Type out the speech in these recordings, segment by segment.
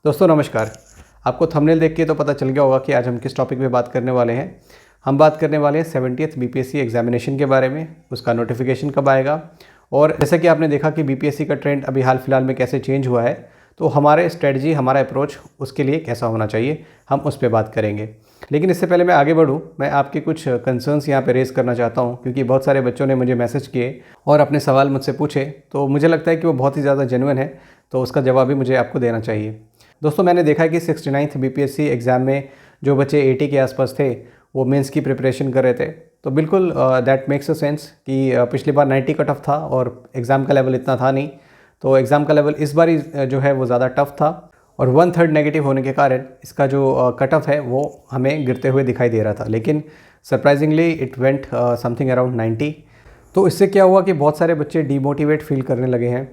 दोस्तों नमस्कार। आपको थंबनेल देख के तो पता चल गया होगा कि आज हम किस टॉपिक पे बात करने वाले हैं। हम बात करने वाले हैं 70th बीपीएससी एग्जामिनेशन के बारे में, उसका नोटिफिकेशन कब आएगा और जैसा कि आपने देखा कि बीपीएससी का ट्रेंड अभी हाल फिलहाल में कैसे चेंज हुआ है, तो हमारे स्ट्रेटजी, हमारा अप्रोच उसके लिए कैसा होना चाहिए, हम उस पर बात करेंगे। लेकिन इससे पहले मैं आगे बढ़ूँ, मैं आपके कुछ कंसर्न्स यहाँ पे रेज़ करना चाहता हूँ, क्योंकि बहुत सारे बच्चों ने मुझे मैसेज किए और अपने सवाल मुझसे पूछे, तो मुझे लगता है कि वो बहुत ही ज़्यादा जेन्युइन है, तो उसका जवाब भी मुझे आपको देना चाहिए। दोस्तों मैंने देखा है कि 69th बीपीएससी एग्ज़ाम में जो बच्चे 80 के आसपास थे वो मेंस की प्रिपरेशन कर रहे थे, तो बिल्कुल दैट मेक्स अ सेंस कि पिछली बार 90 कट ऑफ था और एग्ज़ाम का लेवल इतना था नहीं, तो एग्ज़ाम का लेवल इस बार ही जो है वो ज़्यादा टफ था और 1/3 नेगेटिव होने के कारण इसका जो कट ऑफ है वो हमें गिरते हुए दिखाई दे रहा था। लेकिन surprisingly it went something around 90। तो इससे क्या हुआ कि बहुत सारे बच्चे डीमोटिवेट फील करने लगे हैं,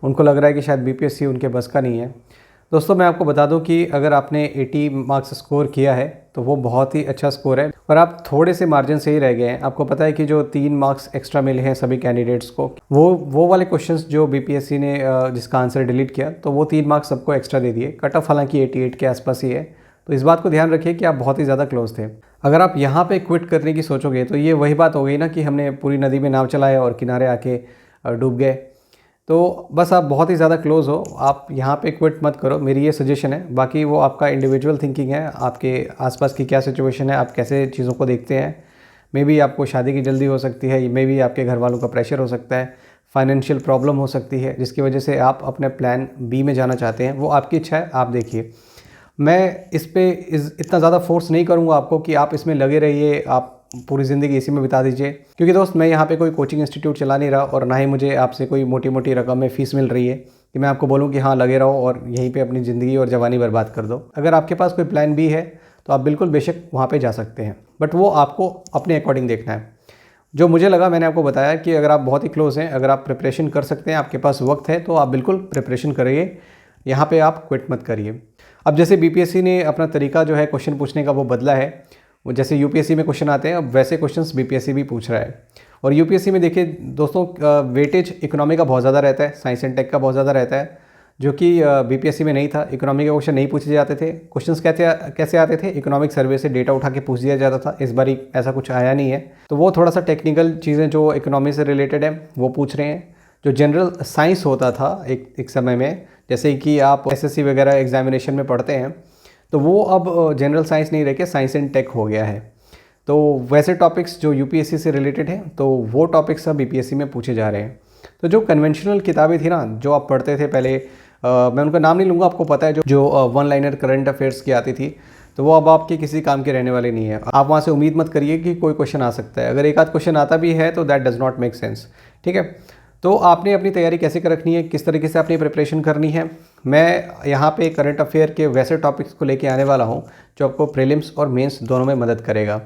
उनको लग रहा है कि शायद बीपीएससी उनके बस का नहीं है। दोस्तों मैं आपको बता दूं कि अगर आपने 80 मार्क्स स्कोर किया है तो वो बहुत ही अच्छा स्कोर है, और आप थोड़े से मार्जिन से ही रह गए हैं। आपको पता है कि जो 3 मार्क्स एक्स्ट्रा मिले हैं सभी कैंडिडेट्स को, वो वाले क्वेश्चंस जो बीपीएससी ने जिसका आंसर डिलीट किया, तो वो 3 मार्क्स सबको एक्स्ट्रा दे दिए। कट ऑफ हालांकि 88 के आसपास ही है, तो इस बात को ध्यान रखिए कि आप बहुत ही ज़्यादा क्लोज थे। अगर आप यहाँ पे क्विट करने की सोचोगे तो ये वही बात हो गई ना कि हमने पूरी नदी में नाव चलाया और किनारे आके डूब गए। तो बस आप बहुत ही ज़्यादा क्लोज़ हो, आप यहाँ पे क्विट मत करो, मेरी ये सजेशन है। बाकी वो आपका इंडिविजुअल थिंकिंग है, आपके आसपास की क्या सिचुएशन है, आप कैसे चीज़ों को देखते हैं। मे बी आपको शादी की जल्दी हो सकती है, मे बी आपके घर वालों का प्रेशर हो सकता है, फाइनेंशियल प्रॉब्लम हो सकती है, जिसकी वजह से आप अपने प्लान बी में जाना चाहते हैं। वो आपकी इच्छा है, आप देखिए। मैं इस पे इतना ज़्यादा फोर्स नहीं करूँगा आपको कि आप इसमें लगे रहिए, आप पूरी ज़िंदगी इसी में बिता दीजिए, क्योंकि दोस्त मैं यहाँ पे कोई कोचिंग इंस्टीट्यूट चला नहीं रहा और ना ही मुझे आपसे कोई मोटी मोटी रकम में फ़ीस मिल रही है कि मैं आपको बोलूँ कि हाँ लगे रहो और यहीं पे अपनी ज़िंदगी और जवानी बर्बाद कर दो। अगर आपके पास कोई प्लान बी है तो आप बिल्कुल बेशक वहाँ पर जा सकते हैं, बट वो आपको अपने अकॉर्डिंग देखना है। जो मुझे लगा, मैंने आपको बताया कि अगर आप बहुत ही क्लोज हैं, अगर आप प्रिपरेशन कर सकते हैं, आपके पास वक्त है, तो आप बिल्कुल प्रिपरेशन करिए, यहाँ पे आप क्विट मत करिए। अब जैसे बीपीएससी ने अपना तरीका जो है क्वेश्चन पूछने का वो बदला है, वो जैसे यूपीएससी में क्वेश्चन आते हैं अब वैसे क्वेश्चंस बीपीएससी भी पूछ रहा है। और यूपीएससी में देखिए दोस्तों, वेटेज इकोनॉमी का बहुत ज़्यादा रहता है, साइंस एंड टेक का बहुत ज़्यादा रहता है, जो कि बीपीएससी में नहीं था। इकोनॉमी के क्वेश्चन नहीं पूछे जाते थे। क्वेश्चंस कैसे आते थे, इकोनॉमिक सर्वे से डेटा उठा के पूछ दिया जाता था। इस बार ऐसा कुछ आया नहीं है, तो वो थोड़ा सा टेक्निकल चीज़ें जो इकोनॉमी से रिलेटेड है वो पूछ रहे हैं। जो जनरल साइंस होता था एक समय में, जैसे कि आप एसएससी वगैरह एग्जामिनेशन में पढ़ते हैं, तो वो अब जनरल साइंस नहीं रह के साइंस एंड टेक हो गया है। तो वैसे टॉपिक्स जो यूपीएससी से रिलेटेड हैं, तो वो टॉपिक्स अब बीपीएससी में पूछे जा रहे हैं। तो जो कन्वेंशनल किताबें थी ना, जो आप पढ़ते थे पहले, मैं उनका नाम नहीं लूँगा, आपको पता है, जो वन लाइनर करंट अफेयर्स की आती थी, तो वो अब आपके किसी काम के रहने वाले नहीं है। आप वहाँ से उम्मीद मत करिए कि कोई क्वेश्चन आ सकता है। अगर एक आध क्वेश्चन आता भी है तो that does not make sense. ठीक है, तो आपने अपनी तैयारी कैसे कर रखनी है, किस तरीके से अपनी प्रिपरेशन करनी है, मैं यहाँ पे करंट अफेयर के वैसे टॉपिक्स को लेके आने वाला हूँ जो आपको प्रीलिम्स और मेंस दोनों में मदद करेगा।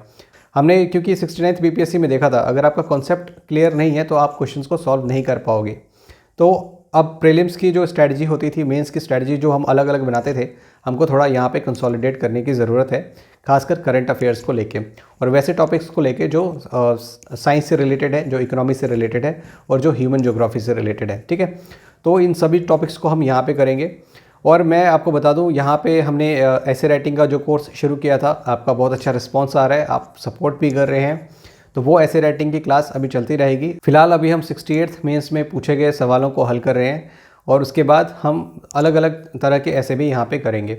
हमने क्योंकि 69th बीपीएससी में देखा था, अगर आपका कॉन्सेप्ट क्लियर नहीं है तो आप क्वेश्चंस को सॉल्व नहीं कर पाओगे। तो अब प्रीलिम्स की जो स्ट्रैटेजी होती थी, मेंस की स्ट्रैटेजी जो हम अलग अलग बनाते थे, हमको थोड़ा यहाँ पे कंसोलिडेट करने की ज़रूरत है, खासकर करंट अफेयर्स को लेके और वैसे टॉपिक्स को लेके जो साइंस से रिलेटेड है, जो इकोनॉमी से रिलेटेड है और जो ह्यूमन ज्योग्राफी से रिलेटेड है। ठीक है, तो इन सभी टॉपिक्स को हम यहाँ पे करेंगे। और मैं आपको बता दूँ, यहाँ पे हमने ऐसे राइटिंग का जो कोर्स शुरू किया था, आपका बहुत अच्छा रिस्पॉन्स आ रहा है, आप सपोर्ट भी कर रहे हैं, तो वो ऐसे राइटिंग की क्लास अभी चलती रहेगी। फिलहाल अभी हम 68th मेंस में पूछे गए सवालों को हल कर रहे हैं और उसके बाद हम अलग अलग तरह के ऐसे भी यहाँ पे करेंगे।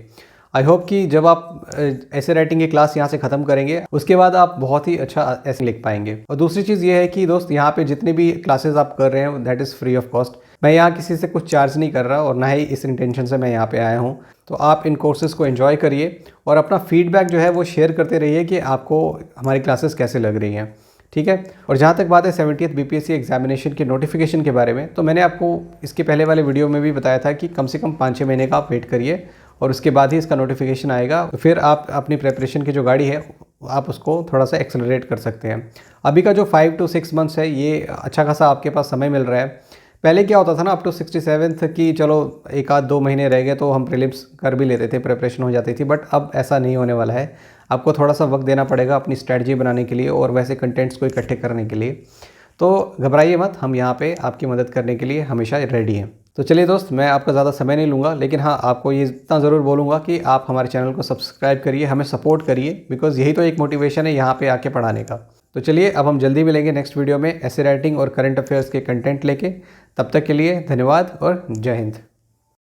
आई होप कि जब आप ऐसे राइटिंग की क्लास यहाँ से ख़त्म करेंगे, उसके बाद आप बहुत ही अच्छा ऐसे लिख पाएंगे। और दूसरी चीज़ ये है कि दोस्त, यहाँ पे जितनी भी क्लासेस आप कर रहे हैं that is free of cost. मैं यहाँ किसी से कुछ चार्ज नहीं कर रहा और ना ही इस इंटेंशन से मैं यहाँ पे आया हूँ। तो आप इन कोर्सेज़ को एंजॉय करिए और अपना फीडबैक जो है वो शेयर करते रहिए कि आपको हमारी क्लासेस कैसे लग रही हैं। ठीक है, और जहाँ तक बात है 70th बीपीएससी एग्जामिनेशन के नोटिफिकेशन के बारे में, तो मैंने आपको इसके पहले वाले वीडियो में भी बताया था कि कम से कम 5-6 महीने का आप वेट करिए और उसके बाद ही इसका नोटिफिकेशन आएगा। फिर आप अपनी प्रिपरेशन की जो गाड़ी है आप उसको थोड़ा सा एक्सेलरेट कर सकते हैं। अभी का जो 5 to 6 मंथ्स है, ये अच्छा खासा आपके पास समय मिल रहा है। पहले क्या होता था ना, अप टू 67th की चलो 1-2 महीने रह गए तो हम प्रीलिम्स कर भी लेते थे, प्रिपरेशन हो जाती थी, बट अब ऐसा नहीं होने वाला है। आपको थोड़ा सा वक्त देना पड़ेगा अपनी स्ट्रैटेजी बनाने के लिए और वैसे कंटेंट्स को इकट्ठे करने के लिए। तो घबराइए मत, हम यहाँ पे आपकी मदद करने के लिए हमेशा रेडी हैं। तो चलिए दोस्त, मैं आपका ज़्यादा समय नहीं लूँगा, लेकिन हाँ, आपको ये इतना ज़रूर बोलूँगा कि आप हमारे चैनल को सब्सक्राइब करिए, हमें सपोर्ट करिए, बिकॉज़ यही तो एक मोटिवेशन है यहाँ पे आके पढ़ाने का। तो चलिए, अब हम जल्दी मिलेंगे नेक्स्ट वीडियो में ऐसे राइटिंग और करंट अफेयर्स के कंटेंट लेके। तब तक के लिए धन्यवाद और जय हिंद।